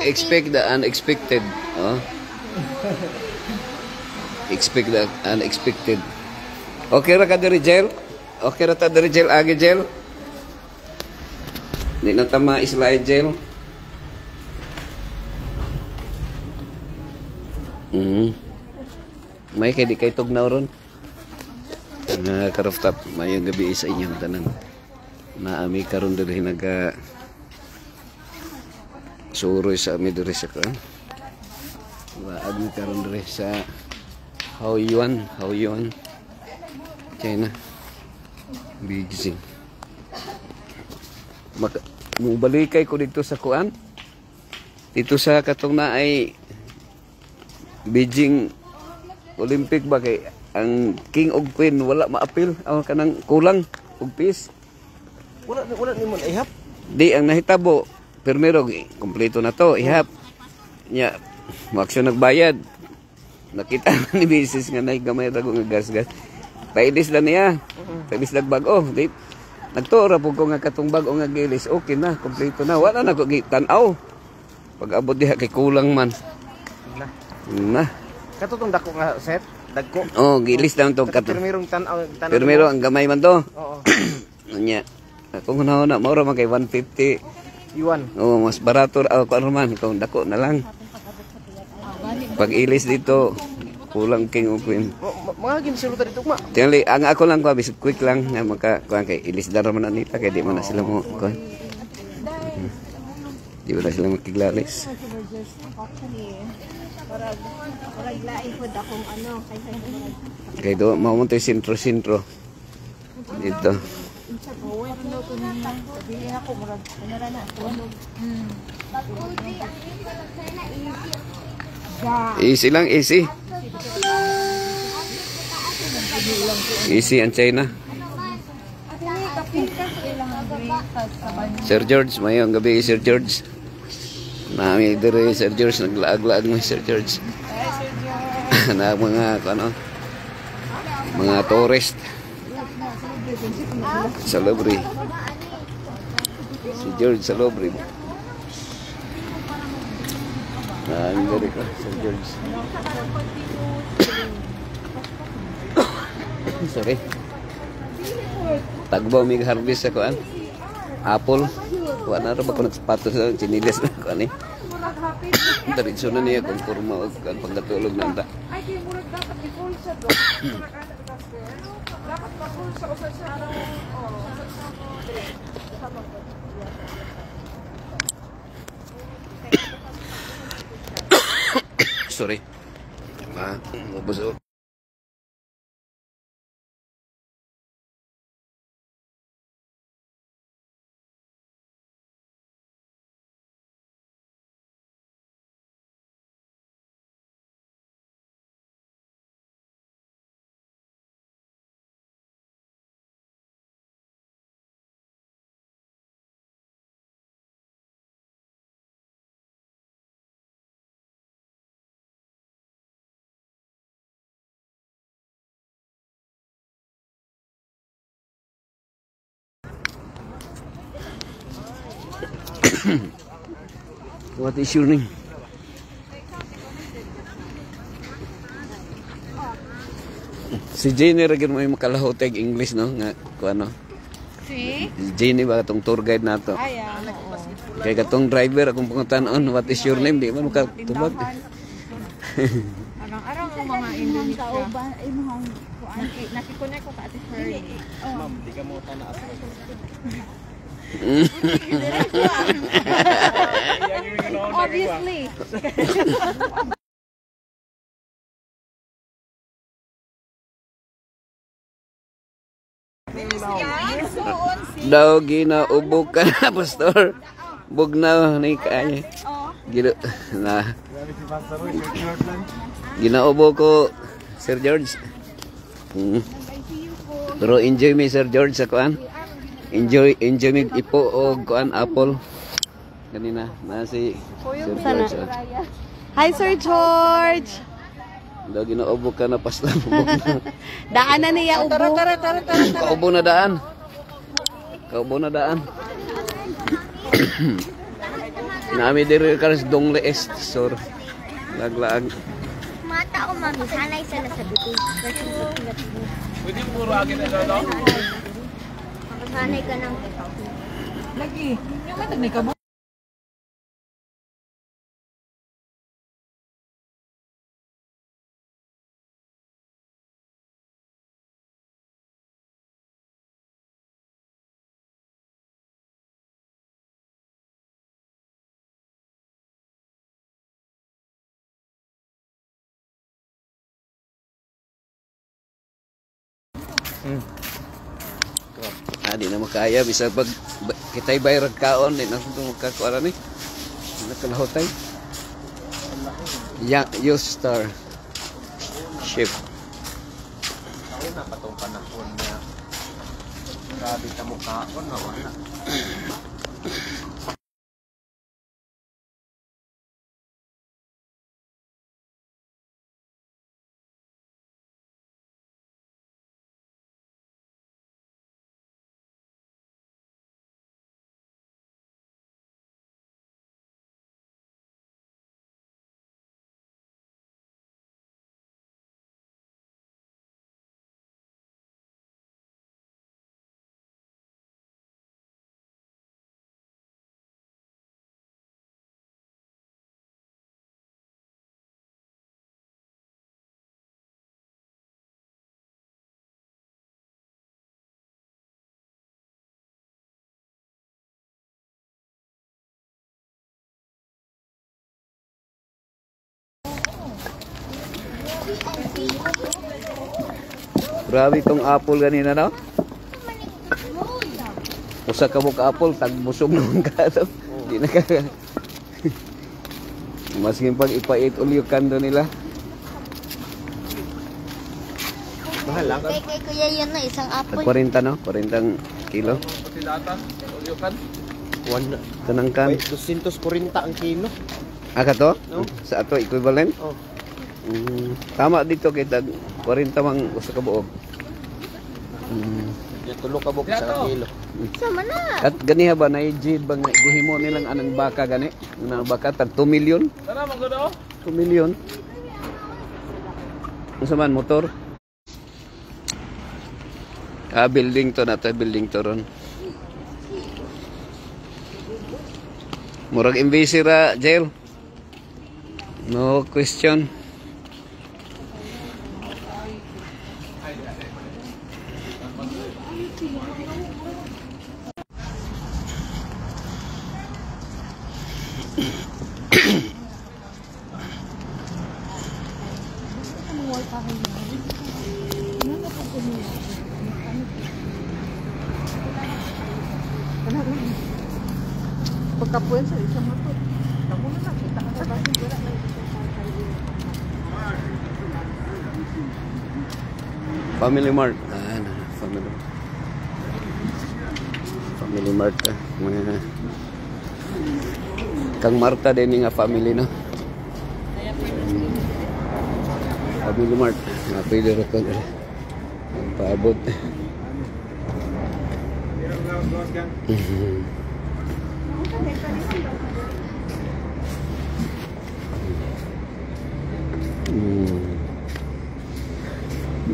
Expect the unexpected. Oh. Expect the unexpected. Okay ra ka diri gel? Okay ra ta diri gel agi gel? Di na ta ma-slide gel. May kay di kay tugnaw ron. Karooftop mayong gabi sa inyong tanan. Naami karon diri naga suroy sa ami diri sa kan. Waag mi karon diri sa Haoyuan China. Beijing. Mubalikay ko dito sa kuan. Dito sa katong na ay Beijing Olympic ba kay ang king og queen wala maapil ang kanang kulang og piece. Wala nimo ihap. Di ang nahitabo primero kompleto na to ihap. Nya maksyon nagbayad. Nakita ni Mrs. nga nay gamay ra nga gas-gas. Pailis na niya. Pailis nagbago. Di nagtura po ko nga katong bag-o nga gilis. Okay na, kompleto na. Wala na ko tan-aw. Pag abot diha kay kulang man. Na. Katutong dako nga set, dagko. Oh, gilis lang to kato. Permirong tan-aw. Permiro ang gamay man to. Oo. Nya. Kung na mao ra man kay 150 yuan. Oh, mas barato ako man kung dako na lang. Pag ilis dito, kulang king o queen. Mga ginsiluta dito ma. Tingali, ang ako lang ko, bisip quick lang nga maka kuan kay ilis dara man nila kay di man na sila mo kuan. Di wala sila makiglalis. Parang lain po akong ano kay do mao man tay sentro dito. Easy lang, easy. Easy ang China. Sir George, mayong gabi Sir George. Nami diri Sir George naglaag-laag mo Sir George. Na mga ano, mga tourist sa Louvre. Si George sa Louvre. Ang diri ko Sir George. Sorry. Tagbaw mig harvest ako an. Apple. Wala na ba ko nagsapatos sa chinilas na ko ani. Diretso na niya kung kurma o kang pagkatulog na anda. Sorry. Mabusog. What is your name? Si Jenny rin mo yung makalahoteg English no nga kung ano. Si Jenny ba itong tour guide nato? Kaya katong driver akong pangutanon, what is your name? Di ba makatubag? Arang-arang ang mga Indonesia. Nakikunan ko ka ati Ferry. Ma'am, di ka mo tanaas. Obviously. Daw ginaubo ka na pastor. Bugnaw ni kay. Gino na. Ginaubo ko Sir George. Pero enjoy me Sir George sa kuan. Enjoy me ipo og kuan apple. Kanina na si Sir George. Hi Sir George. Daw ginaubo ka na pastor. Daan na niya ubo. Kaubo na daan. kaubo na daan. Nami diri karis Dongle East sur laglaag. Mata ko mami, sanay sila sa bitin. Pwede puro agad na lolo? Makasanay ka ng ito. Lagi. Yung matag na kamo. Di na makaya bisa pag kita'y bayarag kaon di na kung magkakuara ni nakalahotay U-Star ship. Ako na pa itong panahon na grabe ka mukha ko na wala. Grabe itong apple ganina no? Usa ka buka apple tagbusog naman ka to. Di na ka. Maskin pag ipait uli yung kando nila. Mahal lang. Kay kuya yun na, isang Tag apple. 40 no? 40 kilo. Pati data, ulyokan. One. Tanang kan. 240 ang kilo. Aka to? No. Sa ato equivalent? Oh. Tama dito kay tag 40 mang usa ka buok. Yung tulo ka buok sa kilo. Sama na. At ganiha ba na i-jid ba nga gihimo nilang anang baka gani? Anang baka tag 2 million? Tara magdo. 2 million. Unsa man motor? Building to na to, building to ron. Murag imbisi ra jail. No question. Pagkapuan sa isang mato. Ako na nakita ka sa basin wala na. Family Mart. Family. Family Mart. Mga Kang Marta din nga family no. Family Mart. Pwede rin ko paabot.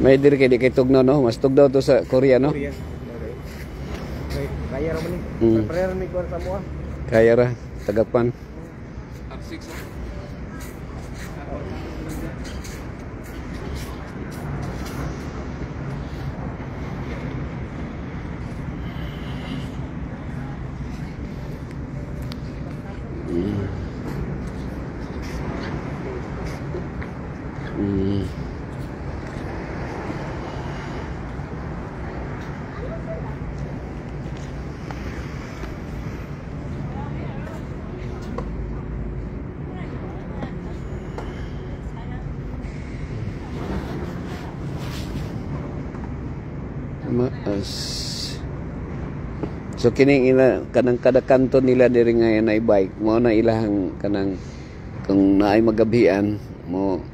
May diri kay di kay tugnaw no, mas tugnaw to sa Korea no. Kaya ra man ni. Prepare mi ko sa mo. Kaya ra tagapan. Maas. So kining ila kanang kada kanto nila diri nga na bike mo na ilahang kanang kung naay magabian mo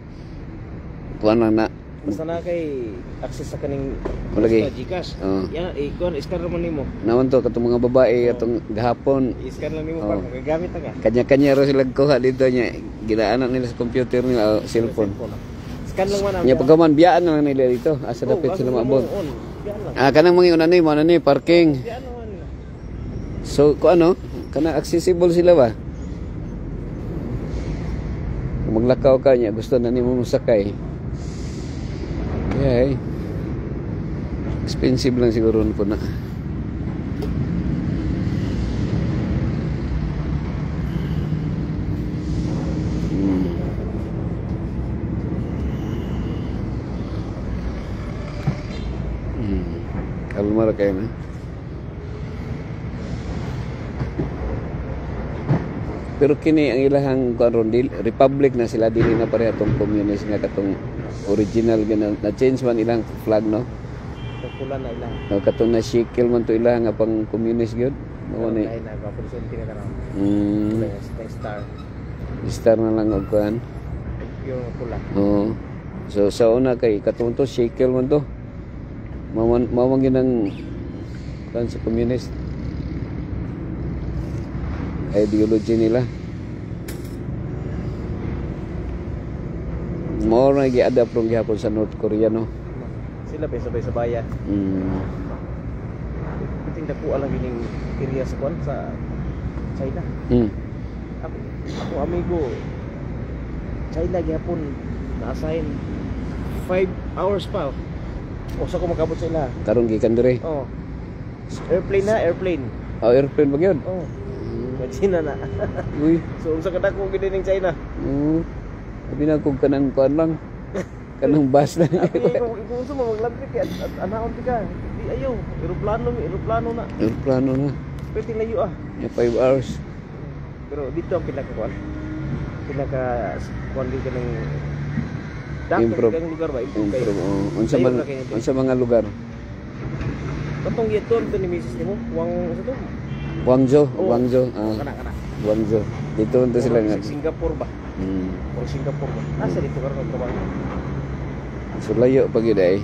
kuan na Basta na kay access sa kaning Lagi. Gcash. Oo. Yan, ikuan scan naman nimo. Naman to katong mga babae atong gahapon I-scan lang nimo Oo. pa kung gagamit na ka. kanya-kanya ro sila kuha dito niya ginaanan nila sa computer nila o cellphone. Scan lang man Nya pagkaman biyaan na lang nila dito asa dapat sila maabot. Kanang mga una ni parking. So ko ano, kana accessible sila ba? Kung maglakaw ka niya, gusto na nimo sakay. Okay. Expensive lang siguro po na. Kalmar kayo na. Pero kini ang ilahang karon republic na sila dili na pareha tong communist nga katong original gina na change man ilang flag no. Pula na ilang. No katong na shekel man to ilang nga pang communist gyud. Mao ni. Ay na presidente na karon. Mm, Star. star na lang og kuan. Yung pula. Oo. So sa una kay katong to shekel man to. Mawang ginang kuan sa communist. Ideology nila. More na gi-adapt rong gihapon sa North Korea no. Sila pa sabay-sabayan. Piting dako lang gining area sa kon sa China. Ako amigo China gihapon na-assign 5 hours pa. O sa ko magabot sila. Karon gikan dire. Oh. Airplane. Oh, airplane ba gyud? Oh. China na. Uy. So unsa ka dako gid ning China? Sabi na kung kanang kuan lang. Kanang bus lang. Kung unsa mo maglandri kay anaon ti ka. Di ayo, eroplano na. Airplano na. Pwede layo ah. Ya 5 hours. Pero dito ang pinaka kuan dito ng Improve. Dakang lugar ba? Improve kayo. Unsa mga lugar? Katong yeton to ni Mrs. nimo, wang sa to. Guangzhou, Oh. Guangzhou. Kana. Guangzhou. Dito unta sila nga. Singapore ba? O Singapore ba? Asa dito karon ang trabaho? So layo pag yun ay.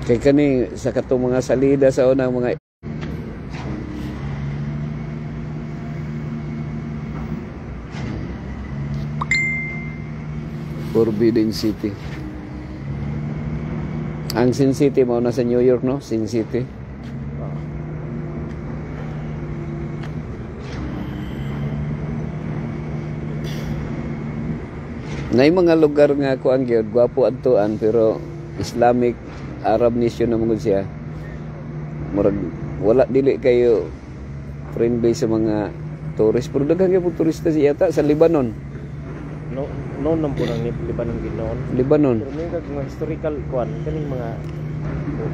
Kay kani sa katong mga salida sa unang mga Forbidden City. Ang Sin City mao na sa New York no, Sin City. Nay mga lugar nga ko ang gyud gwapo adtuan pero Islamic Arab nation na mong siya. Murag wala dili kayo friendly sa mga tourist. Pero daghang gyud turista siya yata sa Lebanon. No nang po ng Lebanon ginoon. Lebanon. Pero may mga historical kuan kaning mga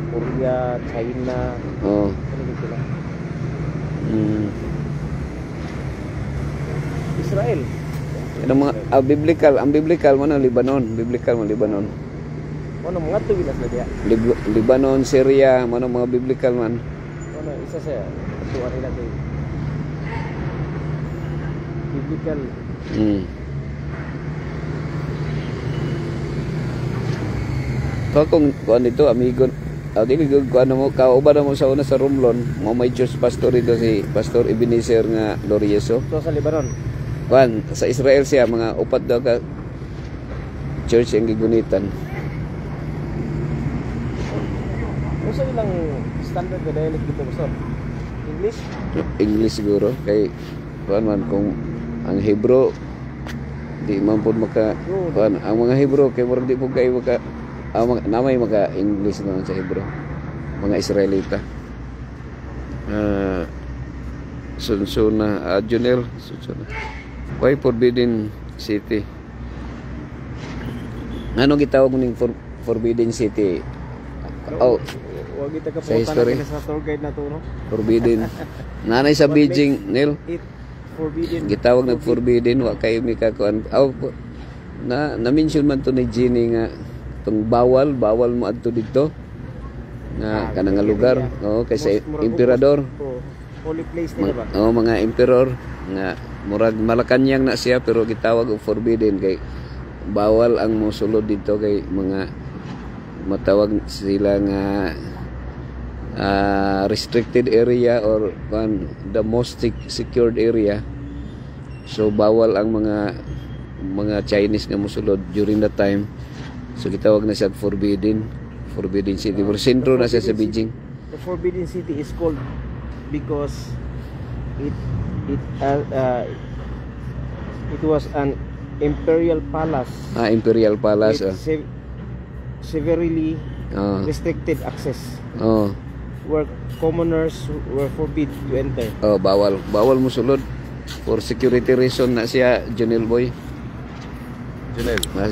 Korea, China, Oh. kaning sila. Israel. Kanang mga ang biblical man ang Lebanon, biblical man Lebanon. Ano mga tuwi na sila diya. Lebanon, Syria, man ang mga biblical man. Ano isa sa tuwa nila kay biblical. Kung dito amigo dili gud kuan mo kauban mo sa una sa Romlon mo may church pastor dito si Pastor Ebenezer nga Glorioso. So sa Lebanon. Kuan sa Israel siya mga upat daw ka church ang gigunitan. Usa ilang standard na dialect dito Pastor? English? English siguro kay kuan man kung ang Hebrew di man pud maka kuan ang mga Hebrew kay murag di pud kay maka namay maka English naman sa Hebrew mga Israelita. Sunsuna Junel Sunsuna. Why Forbidden City? Ano gitawag ning Forbidden City? Oh, Wag kita ka sa history. sa tour guide na to no. Forbidden. Nanay sa Beijing, Neil. It forbidden. Gitawag nag forbidden wa kay mi ka kuan. Na mention man to ni Jenny nga tong bawal mo adto dito. nga kanang nga lugar. Oo, kay sa emperador. Holy place nila ba? Oo, mga emperor nga murag Malacañang na siya pero gitawag og forbidden kay bawal ang mosulod dito kay mga matawag sila nga restricted area or the most secured area. So bawal ang mga Chinese nga mosulod during that time. So gitawag na siya forbidden city. Pero sentro na siya sa Beijing. The Forbidden City is called because it was an imperial palace. Imperial Palace. With severely restricted access. Where commoners were forbid to enter. Bawal mosulod for security reason na siya Junel Boy.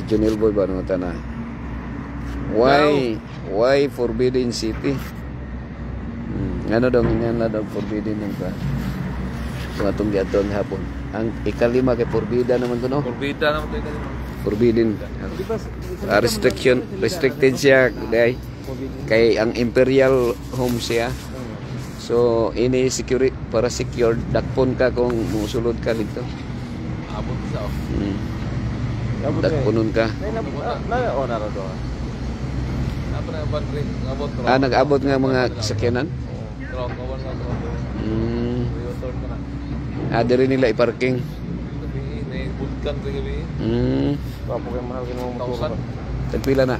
Junel Boy ba no tana? Why Forbidden City? Ano daw forbidden ng ka? So atong giaton hapon. Ang ikalima kay forbida naman to no? Forbida naman to ikalima. Forbidden. Restricted siya dai kay ang imperial home siya. So ini security para secured dakpon ka kung musulod ka dito. Abot sa Dakponon ka. Nag-abot nga mga sakyanan. Diri nila i-parking. Tagpila na.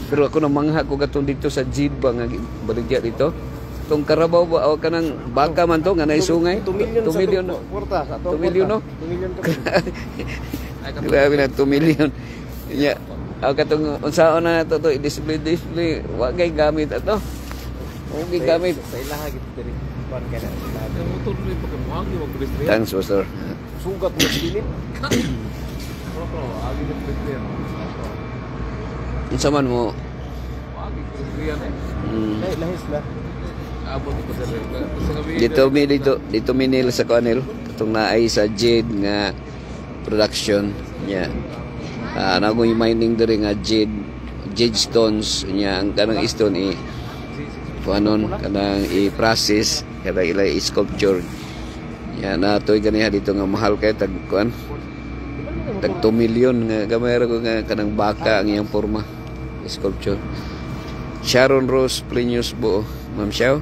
Pero ako namangha ko gatong dito sa Jid ba nga baligya dito. Tong Carabao ba o kanang baka man to nga naisungay. 2 million. 2 million no. 2 million to. Grabe na 2 million. Nya aw katong unsaon na to i-display wa kay gamit ato. Okay gamit. Sa ilaha gid diri. Kuan ka na. Motor ni pagkamuang yung mag-restrict. Thanks sir. Sugat mo silip. Agi na restrict. Unsa man mo? Agi restrict. Ay lahis la. Abot ko sa gabi. Dito minil sa kanil katong naay sa jade nga production nya. Nagoy mining diri nga jade stones nya ang kanang stone kuanon kanang i-process kada ilay sculpture. Ya natoy ganiha dito nga mahal kay tag kuan. Tag 2 million nga gamay ra ko nga kanang baka ang iyang porma sculpture. Sharon Rose Plinius Buo, Ma'am Xiao.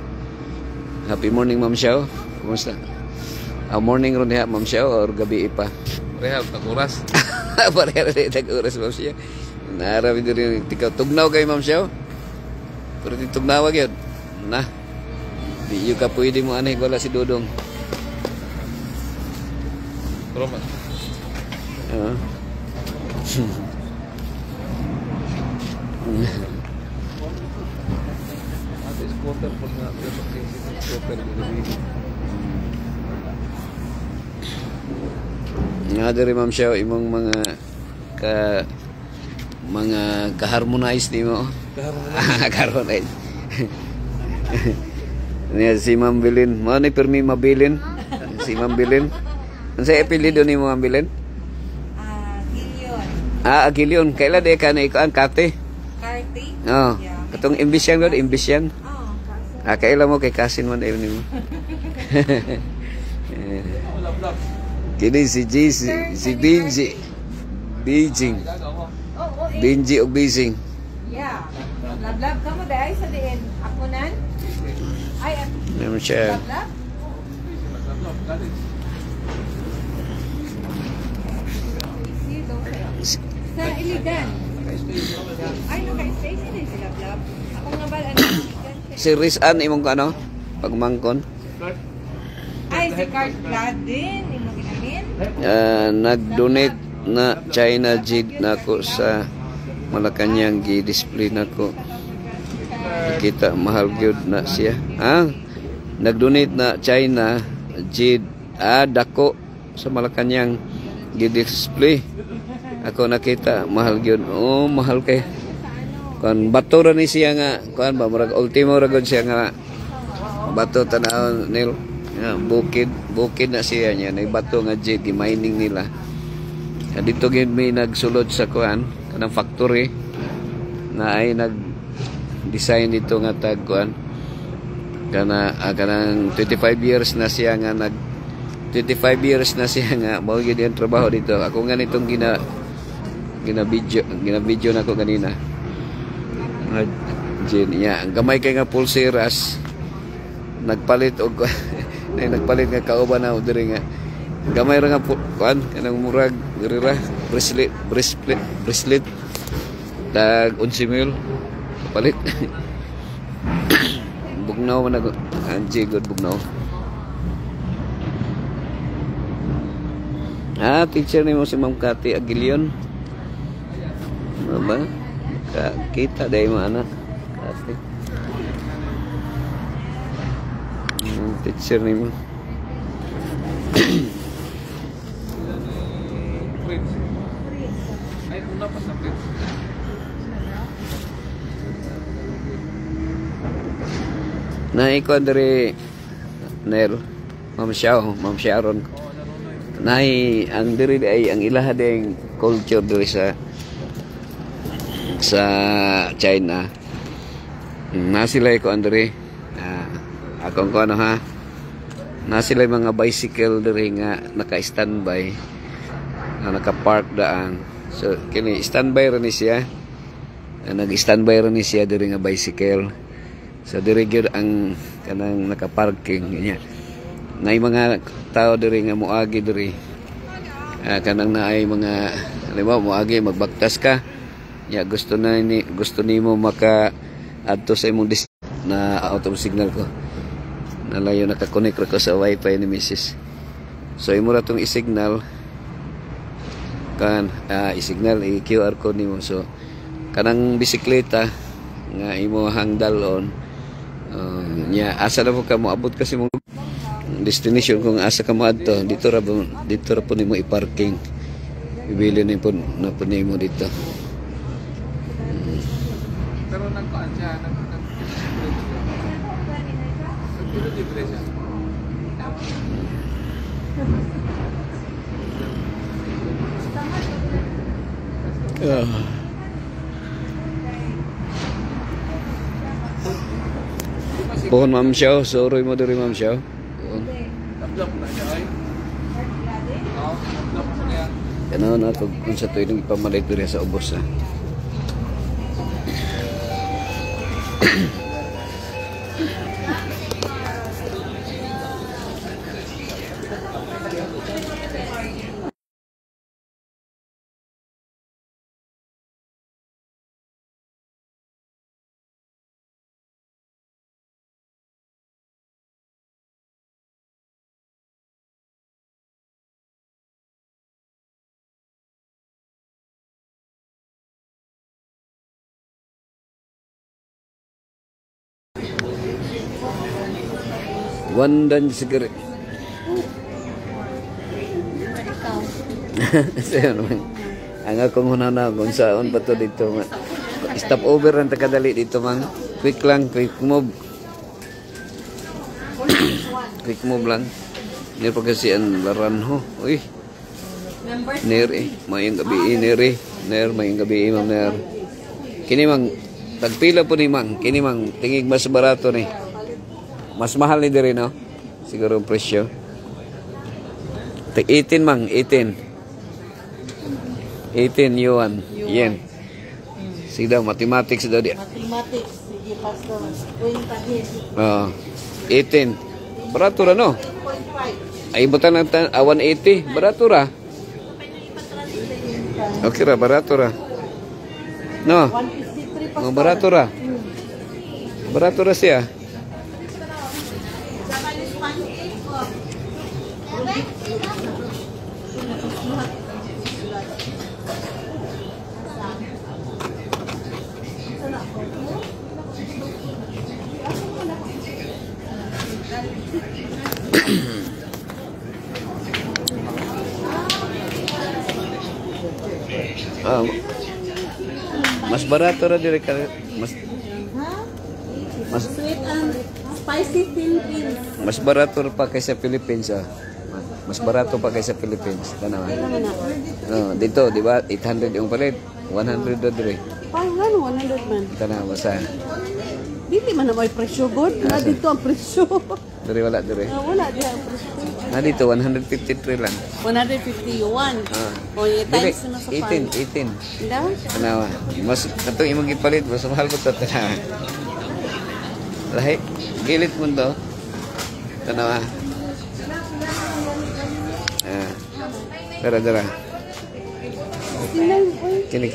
Happy morning Ma'am Xiao. Kumusta? Morning ron diha Ma'am Xiao or gabi pa? Rehab tag oras. Pareha rin tag oras Ma'am Xiao. Naarabi diri tikaw tugnaw kay Ma'am Xiao. Pero di tugnaw gyud. Na. Di yu ka pwede mo anay wala si Dodong. Roman. Quarter po na quarter nga diri Ma'am Xiao imong mga ka-harmonize nimo. Ka-harmonize. Niya si Ma'am Bilin, mo ni permi mabilin. Si Ma'am Bilin. Unsa apelyido nimo Ma'am Bilin? Gillion. Gillion. Kaila de ka na ikuan Kate? Karte? Oh. Katong Imbisyan gud, Imbisyan. Oh, Kaila mo kay kasin man ayon nimo. Kini si Benji. Benji og Bising. yeah. Lablab ka mo dahil sa diin. Ako nan? Ay, Ma'am Xiao. lablab? Sa Iligan. Ay, naka-space din si Lablab. Ako nga ba, Iligan? Si Rizan imong ano? Pagmangkon. Ay, si Card Vlad din. Imo ginamin? Nag-donate na China jig nako sa Malacañang gi-display nako. Kita mahal gyud na siya. Nag-donate na China jig dako sa Malacañang gi-display. Ako nakita mahal gyud. Oh, mahal kay. Kan bato ra ni siya nga kuan ba murag ultimo ra gud siya nga bato tanaw nil. Bukid na siya niya na bato nga jade mining nila. Dito gid may nagsulod sa kuan kanang factory na ay nag-design dito nga tagkuan kanang 25 years na siya nga 25 years na siya nga mao gyud ang trabaho dito. Ako nga nitong gina-video na ko ganina. Niya, ang gamay kay nga pulseras nagpalit og nagpalit nga kauban na diri nga gamay ra nga kuan kanang murag diri ra bracelet tag 11,000 palit. Bugnaw man ako anji good bugnaw. Teacher ni mo si Ma'am Cathy Aguilion. Ano ba? Kita dahil mga anak. Cathy. Teacher ni mo. Prince. Ay, una pa sa Prince. Naikuan dari Nel. Ma'am Sharon. Ang diri ay ang ilaha ding culture diri sa China. Na sila ko andiri. Akong ko ano ha. Na sila mga bicycle diri nga naka-standby. Naka-park daan. So kini standby ra ni siya. Nag-standby ra ni siya diri nga bicycle. So diri gyud ang kanang naka-parking niya. Nay mga tao diri nga moagi diri kanang naay mga halimbawa moagi magbaktas ka ya gusto nimo maka adto sa imong na out of signal ko nalayo naka-connect ra ko sa wifi ni Mrs. So imo ra tong i-signal kan i-signal i-QR code nimo. So kanang bisikleta nga imo hangdalon nya asa na po ka moabot kasi mo destination kung asa ka moadto dito ra po nimo i-parking ibili ni po na po nimo dito. Pero nagkaan siya, nagtilo-libre siya. Pohon Ma'am Xiao, sorry mo diri Ma'am Xiao. Tablak na siya ay. Oo, tablak na niya. Ano na to kung sa tuwing ipamalit diri sa ubos ha. Wandan sigari. Sayo naman. Ang akong hunana kung saan pa to dito. Stop over ang takadali dito man. Quick lang, quick move. Quick move lang. Hindi pa kasi ang laranho. Uy. Neri. Mayang gabi neri. Mayang gabi imam ner. Kini mang tagpila po ni mang. Kini mang tingig mas barato ni. Mas mahal ni diri no? Siguro ang presyo. 18 mang, 18. 18 yuan. Yen. Sige daw, mathematics daw di. Mathematics, sige pastor. Kwentahin. 18. Barato ra no? Ay ibutan ng 180. Barato ra. Okay ra, barato ra. No? 153 pastor. Barato ra. Barato ra siya. Mas barato ra dire ka mas Sweet and spicy Philippines. mas barato pa kaysa Philippines Mas barato pa kaysa Philippines. Tanawa. Dito, di ba? 800 yung palit. 100 na dire. Parang ano? 100 man. Tanaw basa. Dili man na may presyo god. Na dito ang presyo. Diri wala diri. Wala di ang presyo. Na dito 153 lang. 151. O yung Dili times na sa pan. 18. Hindi? Tanaw. Mas katong imong gipalit mas mahal ko to tanaw. Lahi gilit mo to. Tanaw. Dara. Kini.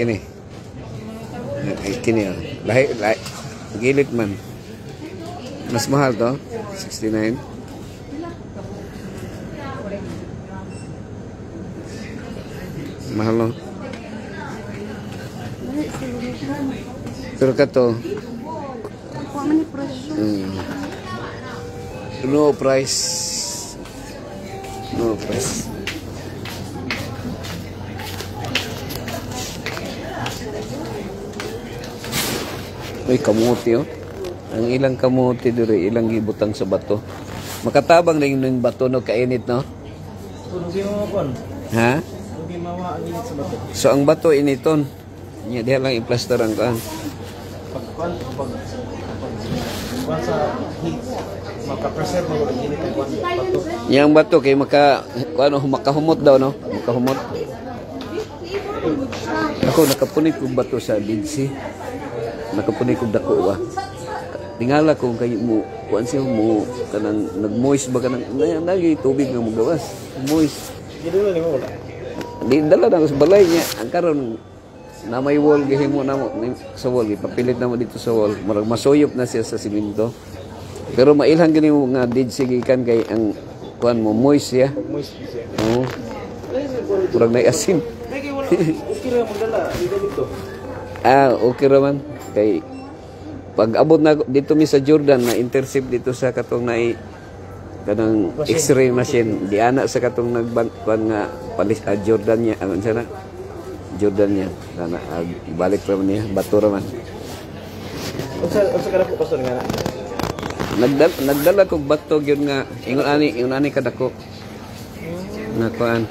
Kini. Lahi. Gilit man. Mas mahal to. 69. Mahal no? Pero ka to. Kuha man ni presyo. No price. Uy, kamuti oh. Ang ilang kamuti diri, ilang gibutang sa bato. Makatabang na yung bato no, kainit no? Tulungin mo kon. Ha? Hindi mawa ang init sa bato. So ang bato initon. Nya diha lang i-plaster ang kan. Pag sa heat, maka-preserve mo ang init ng bato. Yang bato kay makahumot daw no? Makahumot. Ako nakapunit kog bato sa Bidsi. Nakapunit kog dako ba. Tingala ko kay mo kuan siya mo kanang nag-moist ba kanang nagi tubig nga mo gawas. Moist. Dili na mo wala. Di dala na ko sa balay niya. Ang karon na may wall gihimo na mo sa wall ipapilit na mo dito sa wall. Marag masuyop na siya sa simento. Pero mailhan gani mo nga did sigikan kay ang kuan mo moist siya. Moist siya. Oo. Murag na asin. Kaya wala. Okay ra mo dala dito. Okay raman kay pag abot na dito mi sa Jordan na intercept dito sa katong na kanang X-ray machine di ana sa katong nagban nga palis Jordan niya ano sana Jordan niya sana balik ra man niya bato ra man Unsa kada po pastor nga na? nagdala kog bato gyud nga ingon ani kadako nga kuan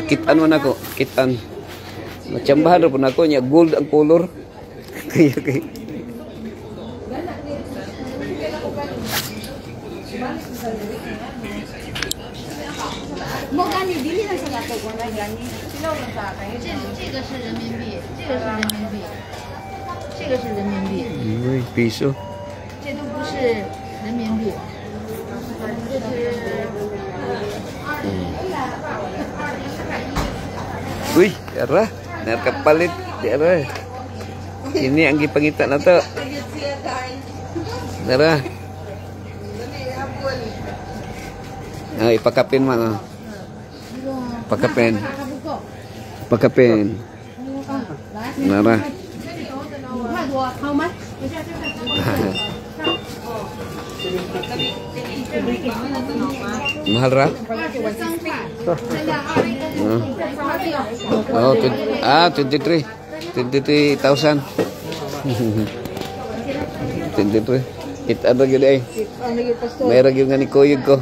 kitan man ako kitan macambahan ra pud nako nya gold ang color kay Mo gani dili lang sa gato kung na gani. Sila lang sa akin. 这个是人民币，这个是人民币，这个是人民币， uy piso 这都不是人民币，这是 uy ara nakapalit ara ini ang gipangita na to ara ipakapin man pakapin nara How much? mahal ra oh 23,000 23 kita ada gid ay may ra gyud nga ni kuyog ko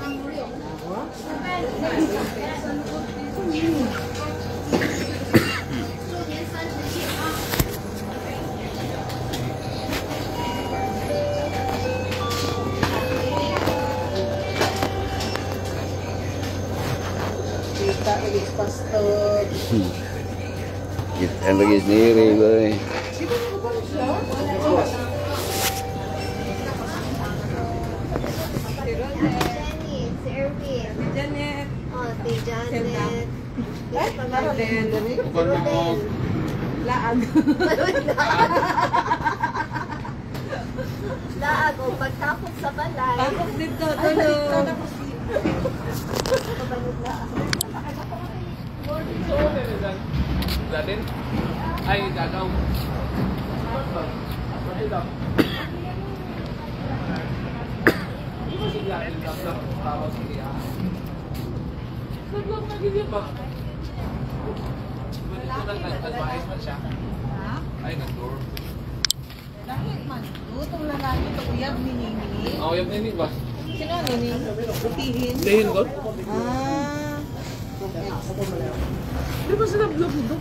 kita lagi sendiri boy Jenny, si Erwin. Janet. Oh, si Janet. Bukan mo. Laag. Laag, o pagtapos sa balay. Tapos dito, tulog. Datin? Ay, dadaw. Naglang na ganyan ba? Nag-advise man siya. Ay, nag-door. Dahil man, utong lalaki ito uyab ni Nini. Oh, yung ninig ba? Sino Nini? Butihin. Dahin ko? Di ba sila vlog nito?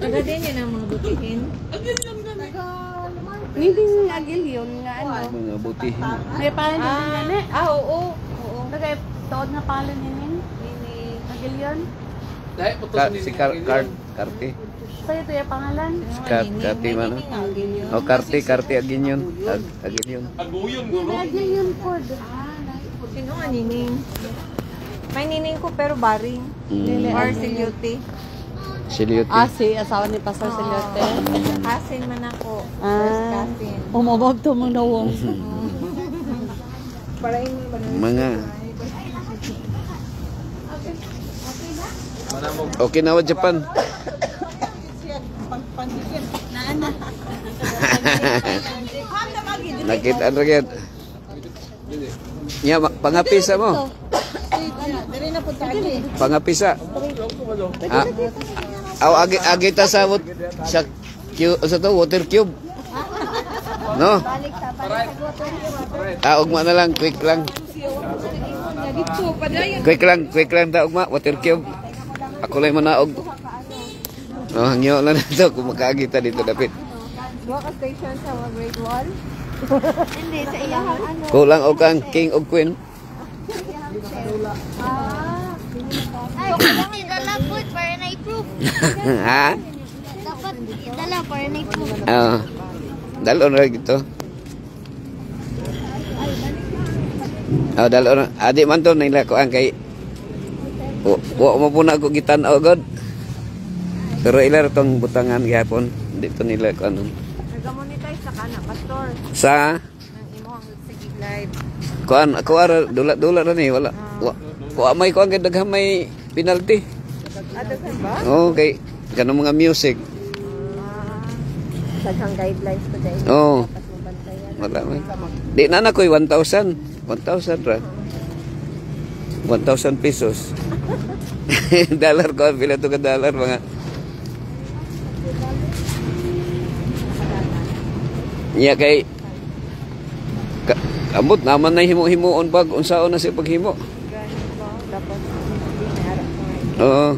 Taga din yun ang mga butihin. Hindi agil yun nga ano. Mga buti. May palin din gani. Oo. Nagay tood na palin yun. Agil yun. Dahil putos ni Karte. So ito yung pangalan. Karte man. O karte agin yun. Agin yun. Aguyon gulo. Agil yun pod. Sino nga nining? May nining ko pero baring. Or silyote. Silyote. Si asawa ni Pastor Siliote. Cousin man ako. First cousin. Umabog to mo nawong. Para hindi ba Mga. Manamog. Okinawa, Japan. Nakita ang ragyat. Nya, pangapisa mo. Pangapisa. Agita sa water cube. No? Ugma na lang, quick lang. Quick lang ta ugma, water cube. Ako lang manaog. Oh, hangyo lang na kung makaagita dito dapit. Dua ka station sa mga grade 1. Hindi, sa iyahan ano. Kulang og kang king og queen. Ay, kailangan idala po para na-proof. Ha? Dapat idala para na-proof. Dalon ra gito. Dalon. Adi man to nila ko ang kay wa mo puna ko gitan-aw god. Pero ilar tong butangan gihapon dito nila ko ano. Nag-monetize sa kana, pastor. Sa Nang imo ang sige live. kuan ako ara dula ra ni wala. Wa may kuan gid daghamay penalty. Adasan ba? Okay, kanang mga music. Daghang guidelines to dai. Oh, Pas mo bantayan. wala may. Di na na koy 1,000. 1,000 ra. 1,000 pesos. Dollar ko pila to ka dollar mga. Iya kay ambot naman na himo-himoon bag unsaon na si paghimo. Dapat hindi naharap mo. Oo.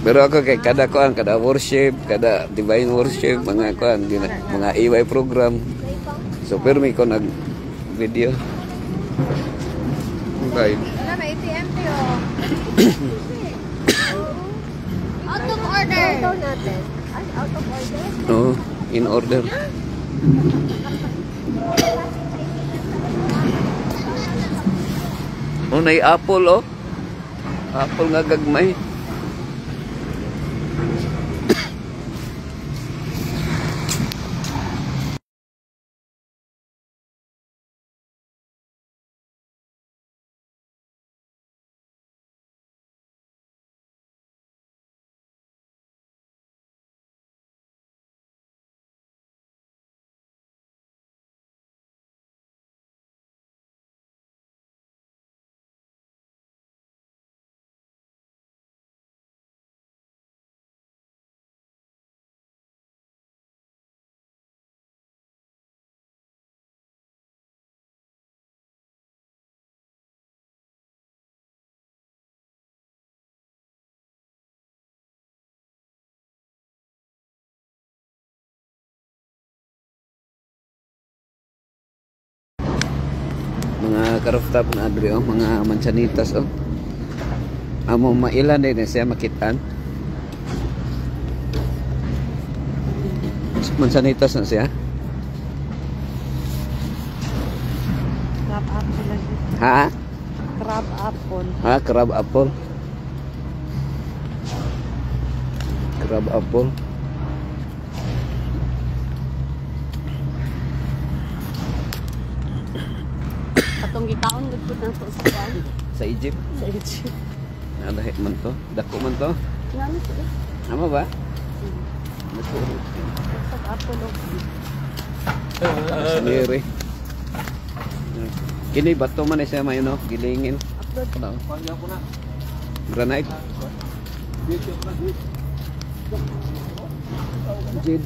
Pero ako kay kada kuan, kada worship, kada divine worship, mga kuan, mga EY program. So pero may ko nag video. Okay. Wala na ATM tayo. Out of order. Ito natin. Ay, out of order. Oo, in order. Oh, nay apple oh. Apple nga gagmay. Mga karooftop na adri oh, mga manchanitas oh. Amo mailan din siya makitaan. Manchanitas na siya. Crab apple lagi. Ha? Crab apple. Ha, crab apple. Crab apple. Atong gitaon gud pud nang sa usapan. Sa Egypt. Sa Egypt. Nadahi man to. Dako man to. Ngano to? Ama ba? Dako. Sa apple og Sendiri. Kini bato man siya may no, gilingin. upload. Ano? Panjang ko na. Granite. Video ko na. Jid.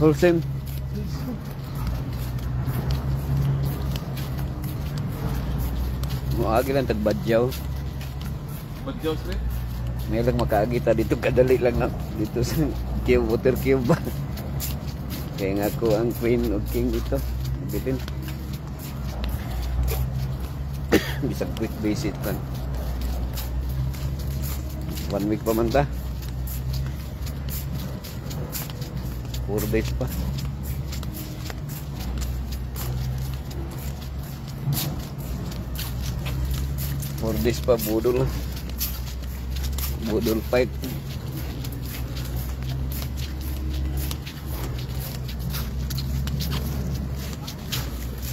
Wholesome. Muagi lang tagbadyaw. Badyaw sila. May lang makaagita dito kadali lang na dito sa cube, water cube ba. Kaya nga ako ang queen o king dito. Bitin. Bisa quick visit lang. 1 week pa man ta. 4 days pa. Budol. Budol fight.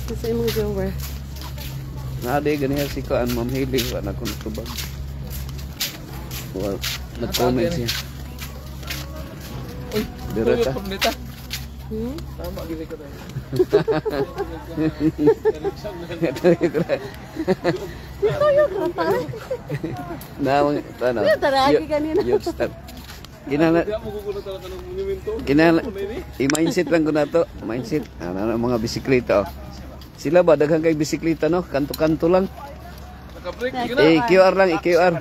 Kasi yung jower. Nade ganiya si Kaan Ma'am Hili wala ko natubag. Well, nag-comment siya. Uy, Dira ka. pamnita. Hmm? Tama, gini ko tayo. Nawang tanaw. Yung taragi kanina. Youth start. Kinala Hindi ako gugulat talaga ng monumento. kinala i-mindset lang ko na to. Mindset. Ano mga bisikleta oh. Sila ba daghang kay bisikleta no? Kanto-kanto lang. Naka-break, hindi na. QR lang, QR.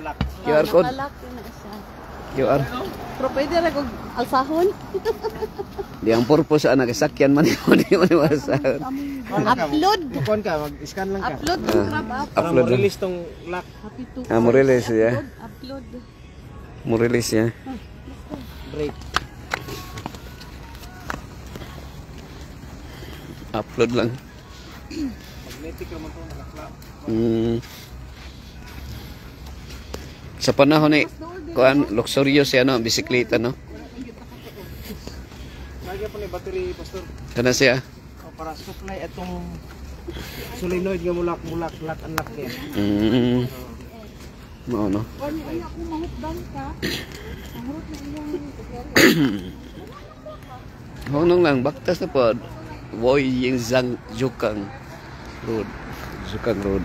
QR code. Nakalaki na isa. QR. Pero pwede rin kung alsahon. Di ang purpose ana kay sakyan man di man masahon. Upload. Kukuhan ka, mag-scan lang ka. Upload ng crab up. Para Upload. ma-release tong lock. Happy to. Mo release ya. Upload. Mo release ya. Break. Upload lang. Magnetic naman to, nakaklap. Sa panahon ni kuan luxurious siya no, bisikleta no. Lagyan pa ni battery, pastor. Kana siya. O, para supply itong solenoid nga mulak, lock, unlock yan. Mao no. Honong lang baktas na pod. Woy yung Zhukang Road. Zhukang Road.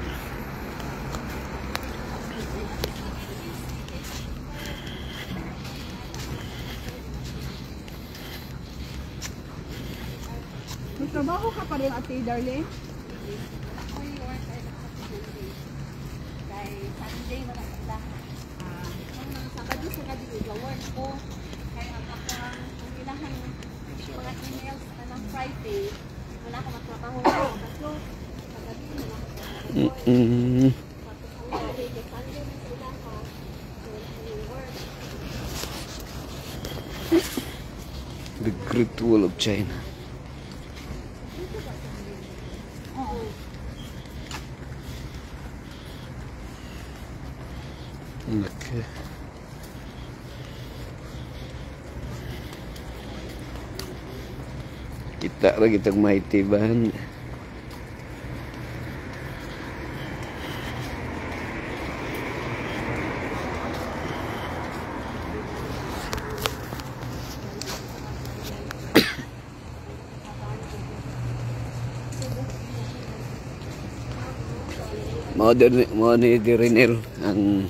May trabaho ka pa rin, Ate Darlene? Sabado sa gabi work ko. Kaya kapag umilahan mga emails ng Friday, wala ko magtrabaho ko. So, sa gabi wala ko Mm. Saturday, Sunday na sila ka. So, work. The Great Wall of China. Okay. Kita lagi itong mahitiban. Mo ni Dirinel ang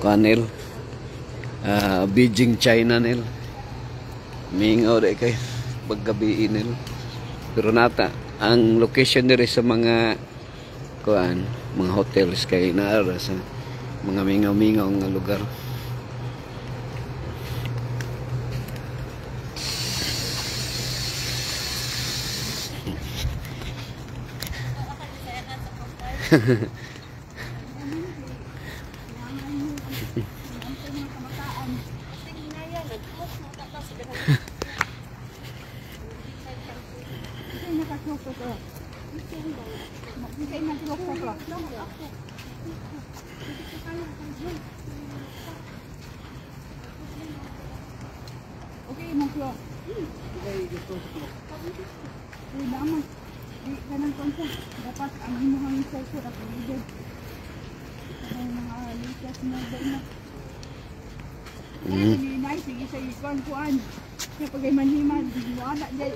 kanel Beijing China nil mingaw de kay paggabi nil pero nata ang location diri sa mga kuan mga hotels kay naara sa mga mingaw-mingaw nga lugar. Okay, maglo. Uy, naman. Di, ganang konsa. Dapat ang imuhang sensor at leader. Ang mga latest na na. Kaya nag-inay, sige sa ikuan-kuan. Kaya pag ay manhiman, wala dyan.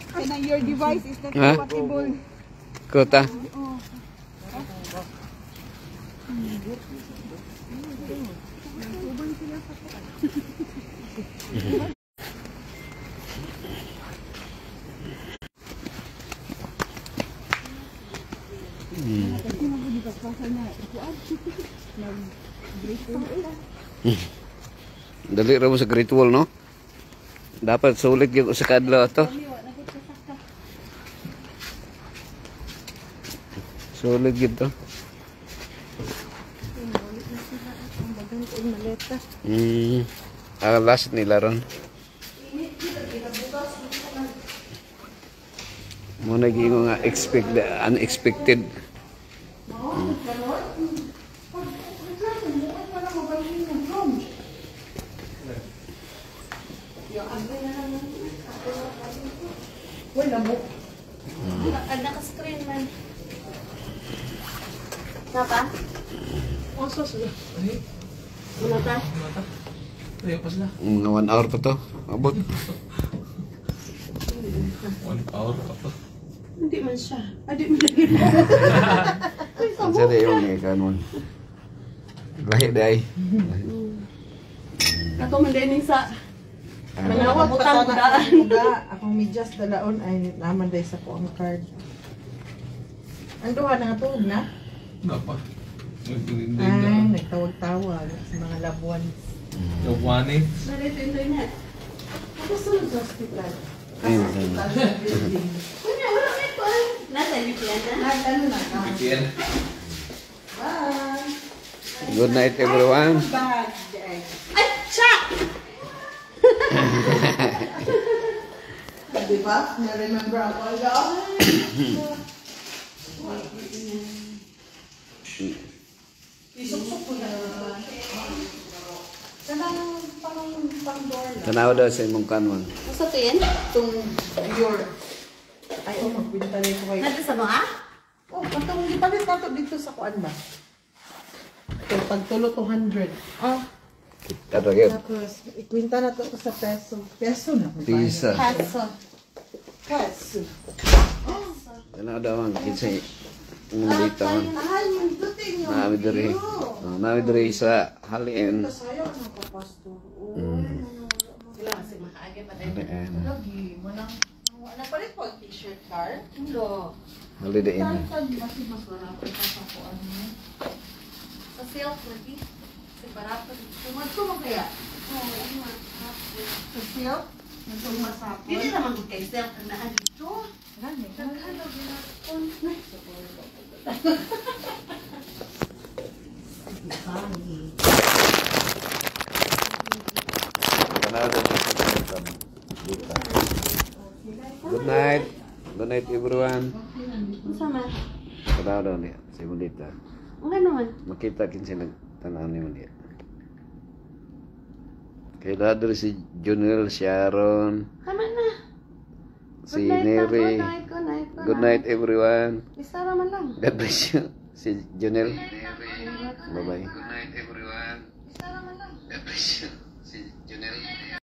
Kaya your device is not Ha? compatible. Kota. Oh. Kasi mabudi pagpasa na ikuan. Nag-break pa ila. Dali ra mo sa Great Wall, no? Dapat sulit yung sa kadlaw to. Sulit yun to. Last nila ron. Mo naging nga unexpected. Wala mo. Naka-screen man. Napa? Oso sila. Wala ta? Ayo pas lah. Mga 1 hour pa to. Abot. 1 hour apa? Hindi man siya. Adi man lagi. Ang sada yung kanon. Lahi day. Ako man din sa Manawag butang pa daan. na akong medyas dalaon ay naman day sa ko ang card. Ang duha na tuog na. Kenapa? Nagpininding Ay, na. nagtawag-tawag sa mga labuan. Jawaban eh. Narito internet. Ano sunod sa hospital? Ayun. Nasa VPN na? Ano na? Bikin. Bye! Good night everyone. Bye! Ay, siya! Diba? Na-remember ako agad. Isuksok ko na. Kanang pang-door lang. Tanaw daw sa imong kanon. Gusto to yan? Itong your... Ay, magbinta rin ko kayo. Nandito sa mga? Oh, patong ipalit na to dito sa kuan ba? So, pagtulo 200. Oh, Tara gyud. Tapos, ikwinta na to sa peso. Peso na. Pisa. peso. Peso. Tanaw daw ang kinsay. Ang dito man. Ay, yung duting yung Naami diri. Naami diri sa halin. Sayang na papasto. Sila kasi makaagay pa tayo. Halin. Lagi, manang... Napalit po ang t-shirt car. Hindi. Holiday Inn. Mas wala ko sa kuan mo. Sa silk lagi. Sa barato. Tumad ko mo kaya? Oo, ano man. Sa silk? Nagsumasapon. Hindi naman kung kay silk ang naan dito. Gani. Nagkano ginapon. Tanaw daw sa dito. Good night. Good night everyone. Masama. Tanaw daw niya sa imong dito. Ang ano man. Makita kinsay nagtanaw nimo diya. Kay dado si Junel, Sharon, Tama na. si Good night, Neri. Good night, good night. Good night everyone. Isa naman lang. God bless you. Si Junel. Bye-bye. Good night everyone. Isa naman lang. God bless you.